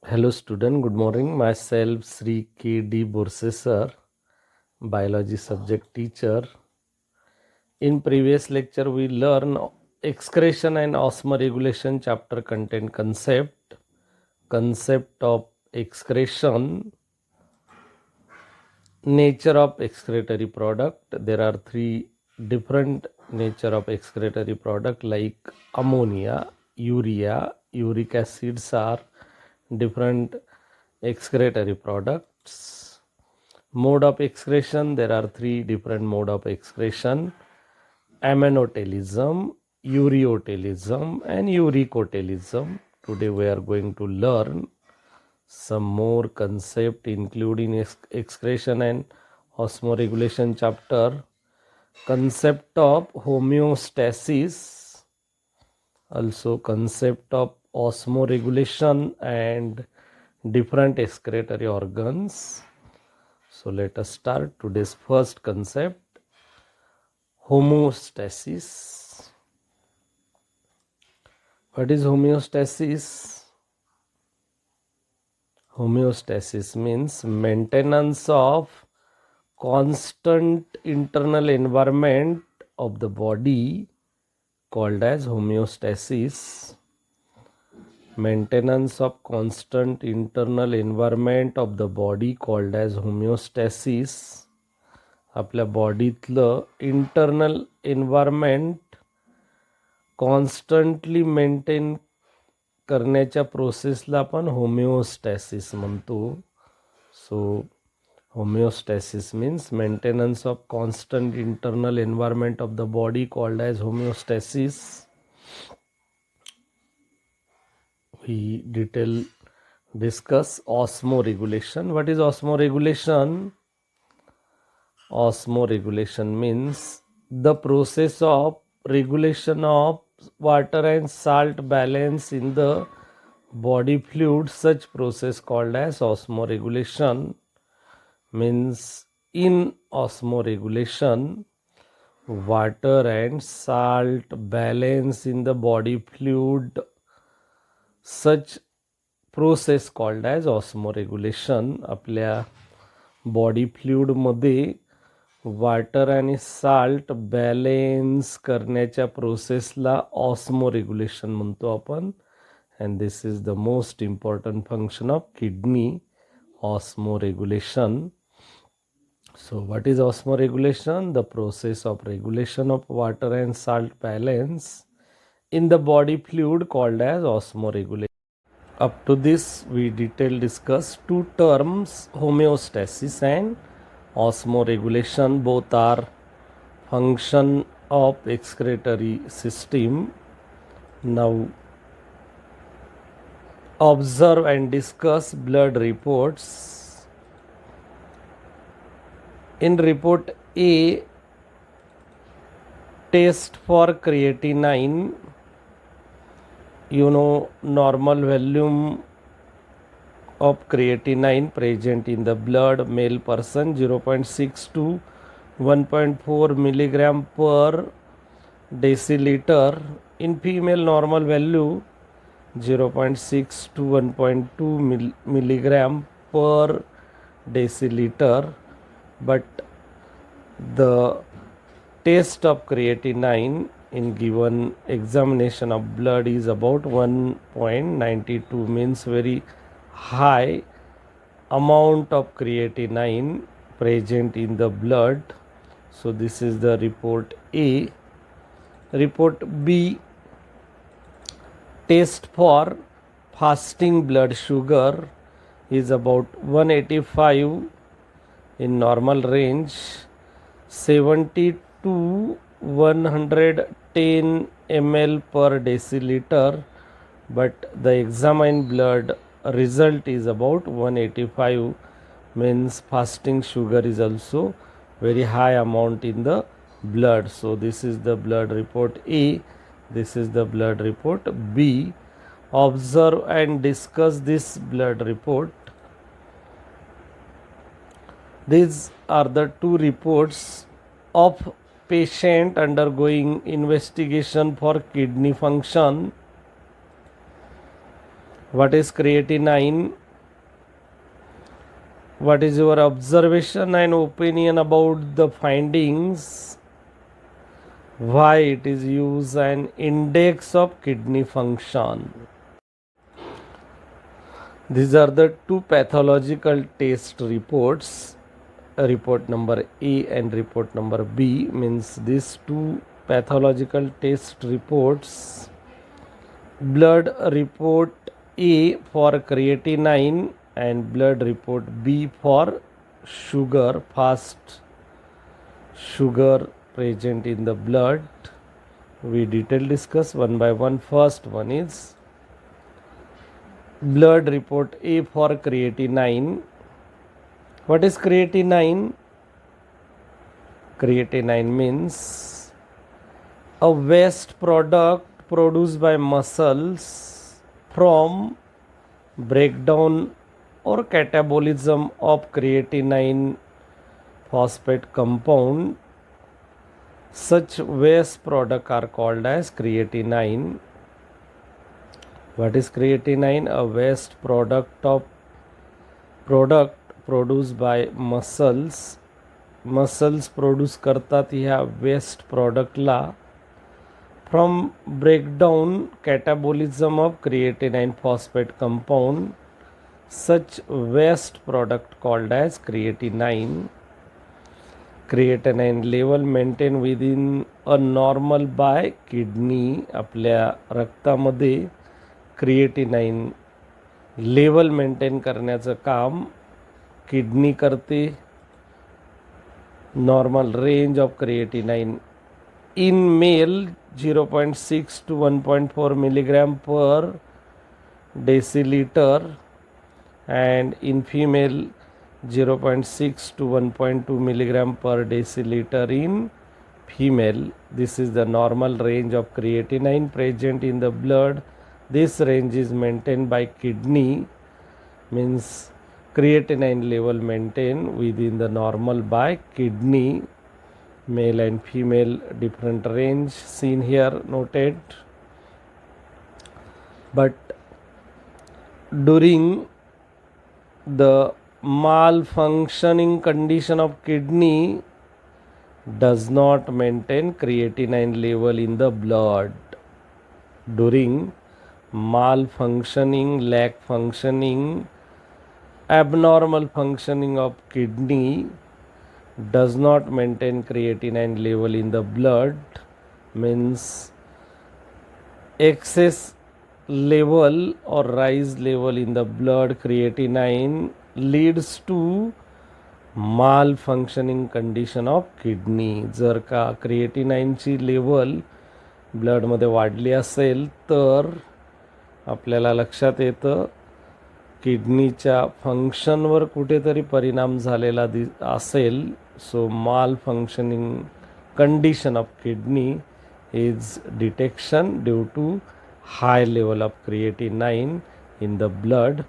Hello student, good morning. Myself Sri K.D. Borse sir, biology subject teacher. In previous lecture we learn excretion and osmoregulation chapter content concept of excretion, nature of excretory product. There are three different nature of excretory product like ammonia, urea, uric acids are different excretory products. Mode of excretion, there are three different mode of excretion: ammonotelism, ureotelism and uricotelism. Today we are going to learn some more concept including excretion and osmoregulation chapter, concept of homeostasis, also concept of osmoregulation and different excretory organs. So let us start today's first concept, homeostasis. What is homeostasis? Homeostasis means maintenance of constant internal environment of the body called as homeostasis. Maintenance of constant internal environment of the body called as homeostasis. आपल्या बॉडीतलं internal environment constantly maintain करण्याच्या प्रोसेसला आपण homeostasis म्हणतो. So homeostasis means maintenance of constant internal environment of the body called as homeostasis. We discuss osmoregulation. What is osmoregulation? Osmoregulation means the process of regulation of water and salt balance in the body fluid. Such process called as osmoregulation. Means in osmoregulation, water and salt balance in the body fluid. Such process called as osmoregulation. आपल्या body फ्लुइडमध्ये water आणि salt balance करण्याच्या प्रोसेसला osmoregulation म्हणतो आपण. And this is the most important function of kidney, osmoregulation. So what is osmoregulation? The process of regulation of water and salt balance in the body fluid called as osmoregulation. Up to this we discuss two terms, homeostasis and osmoregulation. Both are function of excretory system. Now observe and discuss blood reports. In report A, test for creatinine. You know, normal volume of creatinine present in the blood, male person 0.6 to 1.4 milligram per deciliter. In female, normal value 0.6 to 1.2 milligram per deciliter. But the test of creatinine in given examination of blood is about 1.92, means very high amount of creatinine present in the blood. So this is the report A. Report B, test for fasting blood sugar is about 185 in normal range, 70 to 110 ml per deciliter, but the examined blood result is about 185, means fasting sugar is also very high amount in the blood. So this is the blood report A, this is the blood report B. Observe and discuss this blood report. These are the two reports of patient undergoing investigation for kidney function. What is creatinine? What is your observation and opinion about the findings? Why it is used an index of kidney function? These are the two pathological test reports, report number A and report number B. Means these two pathological test reports. Blood report A for creatinine and blood report B for sugar, fast sugar present in the blood. We detail discuss one by one. First one is blood report A for creatinine. What is creatinine? Creatinine means a waste product produced by muscles from breakdown or catabolism of creatinine phosphate compound. Such waste products are called as creatinine. What is creatinine? A waste product produced by muscles. Muscles produce करतात ह्या waste प्रोडक्टला from breakdown catabolism of creatinine phosphate compound. Such waste product called as creatinine. Creatinine level maintain within a normal by kidney. आपल्या रक्तामध्ये creatinine level maintain करण्याचं काम kidney करते. Normal range of creatinine in male 0.6 to 1.4 milligram per deciliter and in female 0.6 to 1.2 milligram per deciliter in female. This is the normal range of creatinine present in the blood. This range is maintained by kidney. Means creatinine level maintained within the normal by kidney. Male and female different range seen here noted. But during the malfunctioning condition of kidney does not maintain creatinine level in the blood. During malfunctioning, lack functioning, abnormal functioning of kidney does not maintain creatinine level in the blood. Means excess level or rise level in the blood creatinine leads to malfunctioning condition of kidney. जर का क्रिएटिनाइनची level ब्लडमध्ये वाढली असेल तर आपल्याला लक्षात येतं किडनीच्या फंक्शनवर कुठेतरी परिणाम झालेला असेल. So malfunctioning condition of kidney is detection due to high level of creatinine in the blood,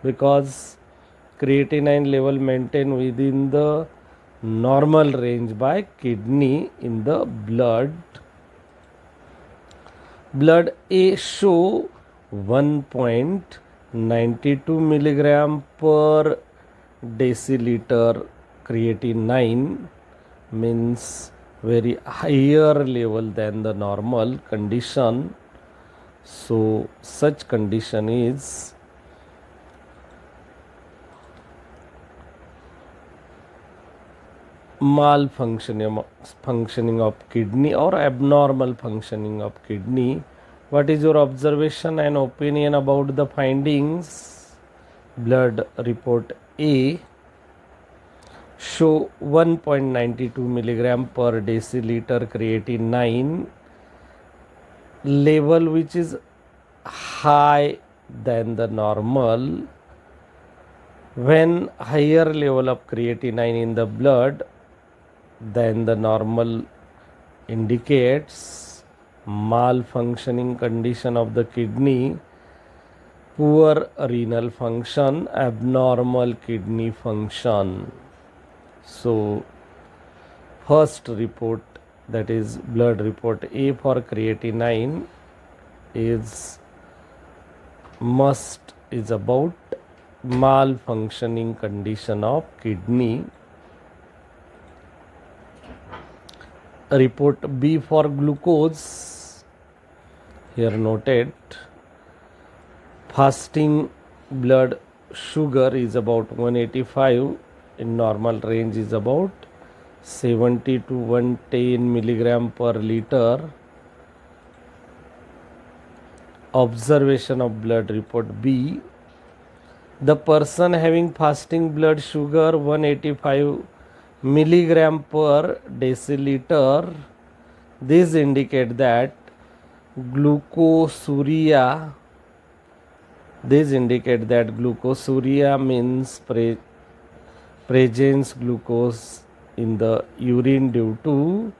because creatinine level maintained within the normal range by kidney in the blood. Blood A show 1.92 milligram per deciliter creatinine, means very higher level than the normal condition. So such condition is malfunctioning of kidney or abnormal functioning of kidney. What is your observation and opinion about the findings? Blood report A show 1.92 milligram per deciliter creatinine level, which is high than the normal. When higher level of creatinine in the blood than the normal indicates malfunctioning condition of the kidney, poor renal function, abnormal kidney function. So first report, that is blood report A for creatinine, is Must is about malfunctioning condition of kidney. Report B for glucose. Here noted, fasting blood sugar is about 185, in normal range is about 70 to 110 milligram per liter. Observation of blood, report B. The person having fasting blood sugar 185 milligram per deciliter, this indicate that glucosuria means presence glucose in the urine due to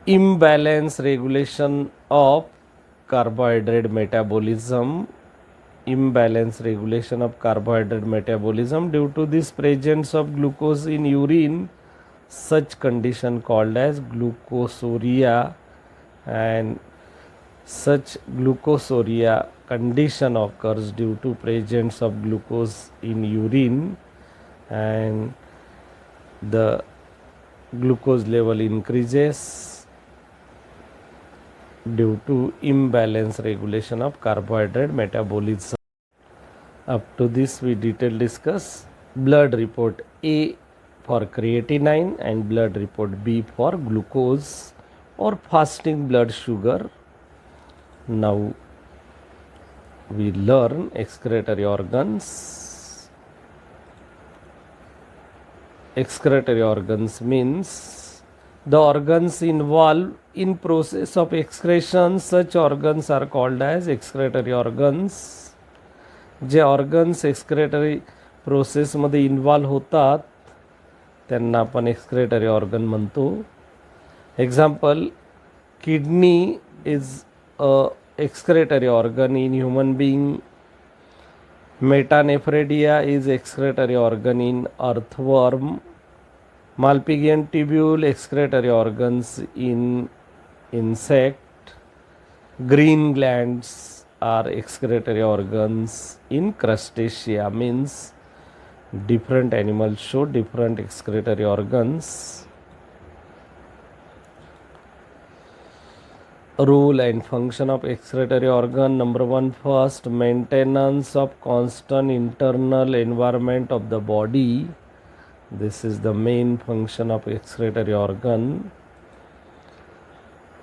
imbalance regulation of carbohydrate metabolism. Due to this presence of glucose in urine, such condition called as glucosuria, and such glucosuria condition occurs due to presence of glucose in urine, and the glucose level increases due to imbalance regulation of carbohydrate metabolism. Up to this we detail discuss blood report A for creatinine and blood report B for glucose or fasting blood sugar. Now we learn excretory organs. Excretory organs means the organs involved in process of excretion. Such organs are called as excretory organs. J organs excretory प्रोसेसमध्ये involve होतात त्यांना आपण excretory organ म्हणतो. Example, kidney is a excretory organ in human being. Metanephridia is excretory organ in earthworm. Malpighian tubule excretory organs in insect. Green glands are excretory organs in crustacea, means different animals show different excretory organs. Role and function of excretory organ. Number one, first, maintenance of constant internal environment of the body. This is the main function of excretory organ.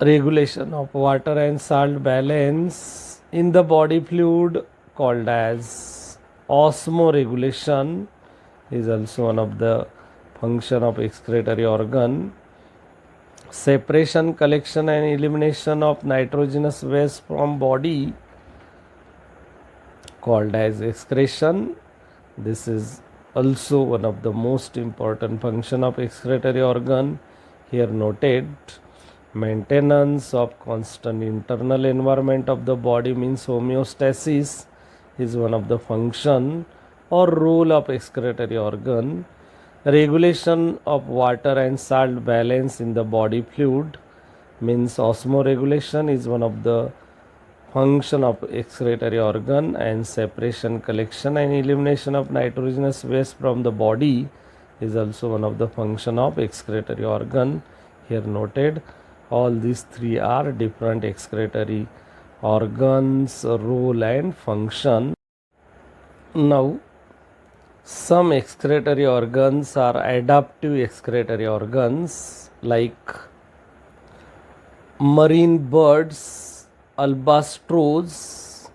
Regulation of water and salt balance in the body fluid called as osmoregulation is also one of the function of excretory organ. Separation, collection and elimination of nitrogenous waste from body called as excretion. This is also one of the most important function of excretory organ. Here noted, maintenance of constant internal environment of the body means homeostasis is one of the function or role of excretory organ. Regulation of water and salt balance in the body fluid means osmoregulation is one of the function of excretory organ, and separation, collection and elimination of nitrogenous waste from the body is also one of the function of excretory organ. Here noted, all these three are different excretory organs, role and function. Now, some excretory organs are adaptive excretory organs, like marine birds, albatross.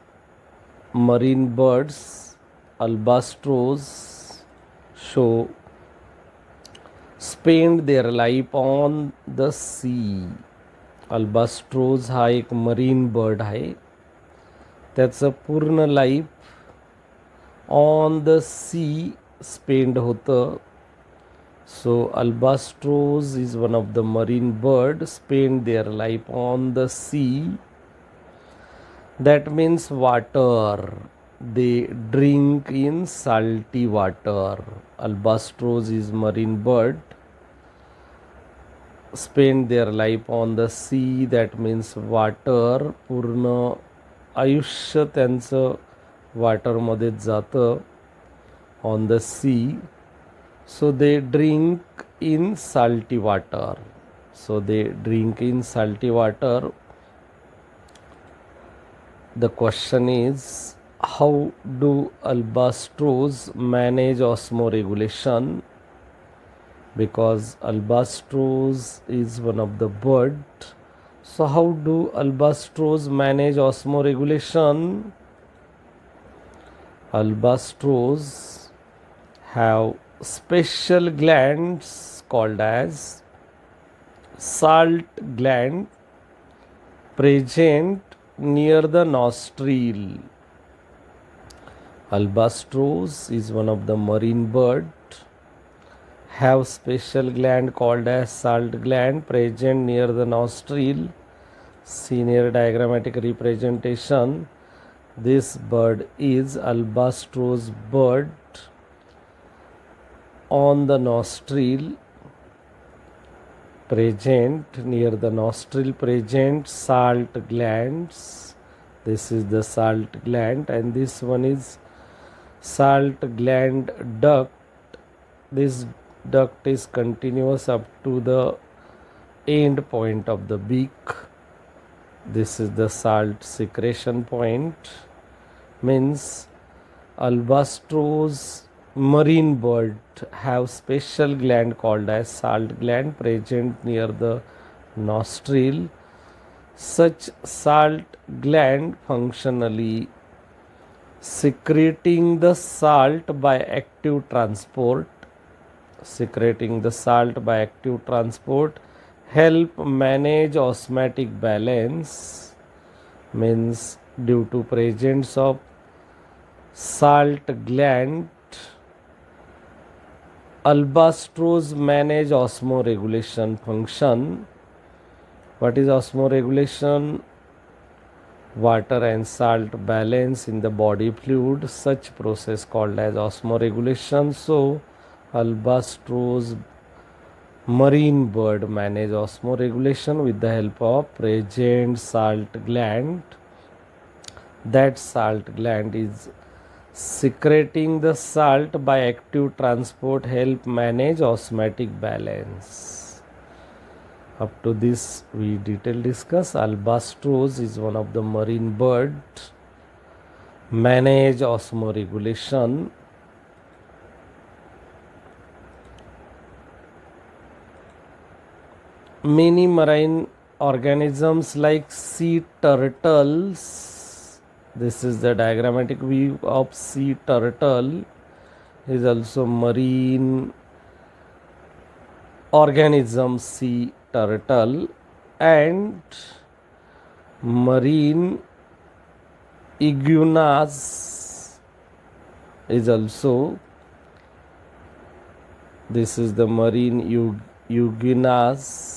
Marine birds, albatross, show spend their life on the sea. Albatross हा एक marine bird आहे, त्याचं पूर्ण life on the sea spend होतं. So albatross is one of the marine bird spend their life on the sea. That means water, they drink in salty water. Albatross is marine bird spend their life on the sea, that means water. पूर्ण आयुष्य त्यांचं वाटरमध्येच जातं on the sea. So they drink in salty water. So they drink in salty water. The question is, how do albatross manage osmoregulation? Because albatross is one of the bird. So how do albatross manage osmoregulation? Albatross have special glands called as salt gland present near the nostril. Albatross is one of the marine bird, have special gland called as salt gland present near the nostril. See near diagrammatic representation. This bird is albatross bird. On the nostril present, near the nostril present salt glands. This is the salt gland, and this one is salt gland duct. This duct is continuous up to the end point of the beak. This is the salt secretion point. Means albatross marine bird have special gland called as salt gland present near the nostril. Such salt gland functionally secreting the salt by active transport. Secreting the salt by active transport help manage osmotic balance. Means due to presence of salt gland, albatross manage osmoregulation function. What is osmoregulation? Water and salt balance in the body fluid, such process called as osmoregulation. So albatross marine bird manage osmoregulation with the help of present salt gland. That salt gland is secreting the salt by active transport help manage osmotic balance. Up to this we detail discuss. Albatross is one of the marine bird manage osmoregulation. Many marine organisms like sea turtles, this is the diagrammatic view of sea turtle, is also marine organism sea turtle, and marine iguanas is also, this is the marine iguanas.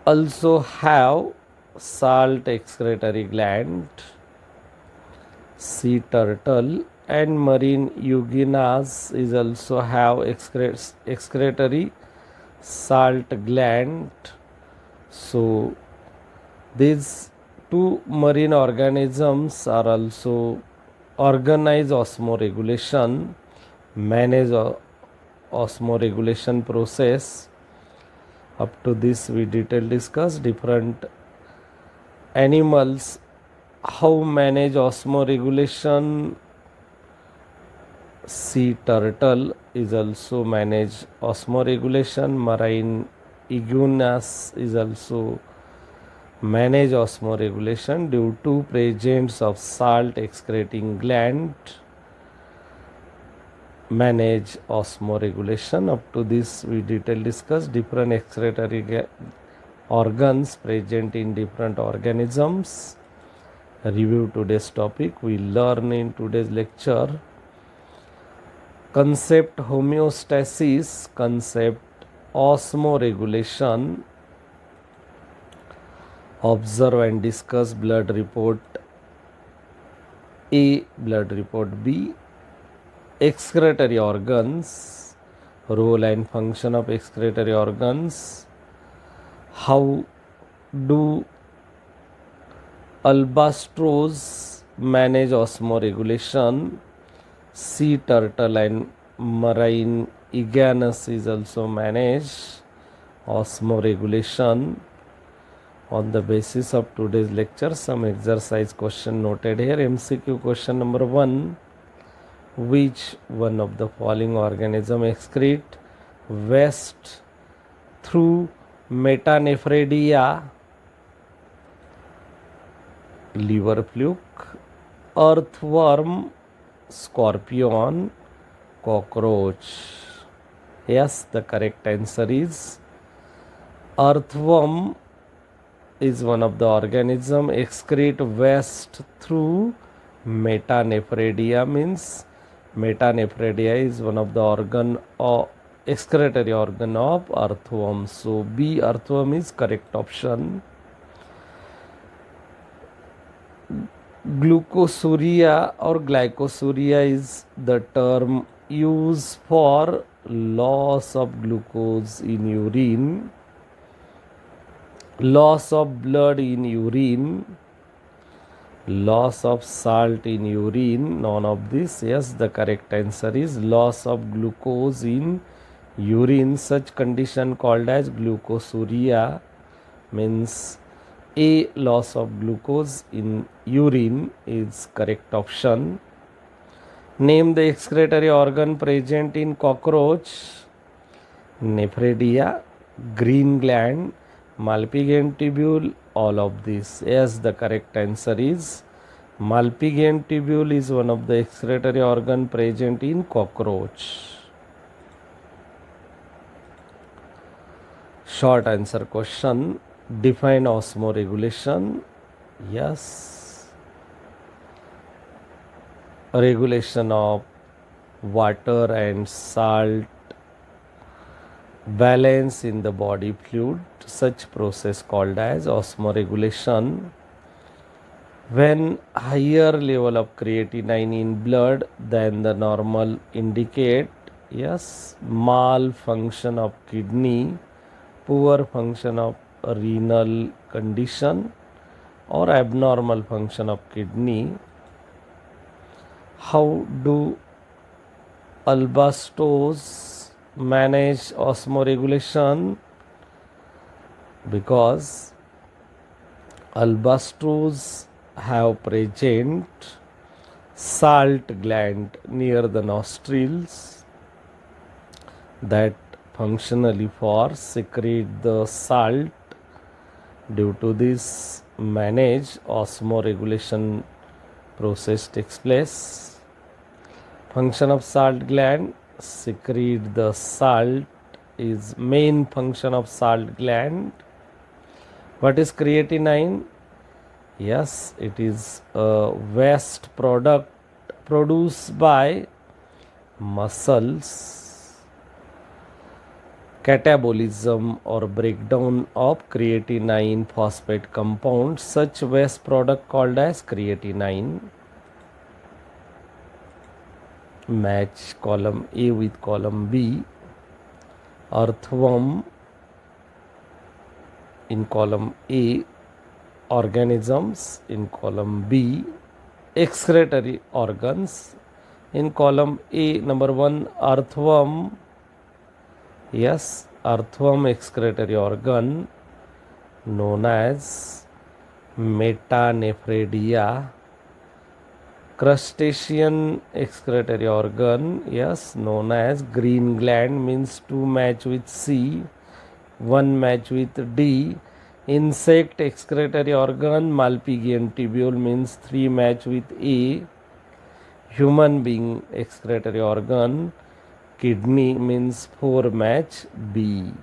Also have salt excretory gland. Sea turtle and marine iguanas is also have excretory salt gland. So these two marine organisms are also organize osmoregulation, manage osmoregulation process. Up to this we detail discuss different animals how manage osmoregulation. Sea turtle is also manage osmoregulation. Marine iguanas is also manage osmoregulation due to presence of salt excreting gland. Manage osmoregulation. Up to this we detail discuss different excretory organs present in different organisms. Review today's topic. We learn in today's lecture concept homeostasis, concept osmoregulation, observe and discuss blood report A, blood report B, excretory organs, Role and function of excretory organs. How do albatross manage osmoregulation? Sea turtle and marine iguanas is also manage osmoregulation. On the basis of today's lecture, some exercise question noted here. MCQ question number 1. Which one of the following organism excrete waste through metanephridia? Liver fluke, earthworm, scorpion, cockroach. Yes, the correct answer is earthworm is one of the organism excrete waste through metanephridia. Means metanephridia is one of the organ or excretory organ of earthworm. So B, earthworm is correct option. Glucosuria or glycosuria is the term used for loss of glucose in urine, loss of blood in urine, loss of salt in urine. None of this. Yes, the correct answer is loss of glucose in urine. Such condition called as glucosuria. Means A, loss of glucose in urine is correct option. Name the excretory organ present in cockroach. Nephridia, green gland, Malpighian tubule, all of this. Yes, the correct answer is Malpighian tubule is one of the excretory organ present in cockroach. Short answer question. Define osmoregulation. Yes. Regulation of water and salt balance in the body fluid. Such process called as osmoregulation. When higher level of creatinine in blood than the normal indicate, yes, malfunction of kidney, poor function of renal condition or abnormal function of kidney. How do albatross manage osmoregulation? Because albatross have present salt gland near the nostrils that functionally for secrete the salt. Due to this, manage osmoregulation process takes place. Function of salt gland, secrete the salt is main function of salt gland. What is creatinine? Yes, it is a waste product produced by muscles. Catabolism or breakdown of creatinine phosphate compound. Such waste product called as creatinine. Match column A with column B. Earthworm in column A, organisms in column B, excretory organs in column A. Number 1, earthworm. Yes, earthworm excretory organ known as metanephridia. Crustacean excretory organ, yes, known as green gland, means 2 match with C, 1 match with D. Insect excretory organ, Malpighian tubule, means 3 match with A. Human being excretory organ, kidney, means 4 match B.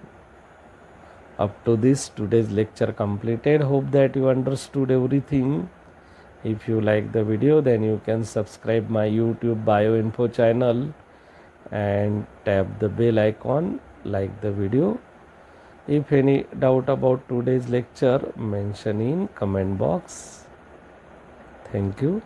Up to this, today's lecture completed. Hope that you understood everything. If you like the video, then you can subscribe my YouTube BioInfo channel and tap the bell icon, like the video. If any doubt about today's lecture, mention in comment box. Thank you.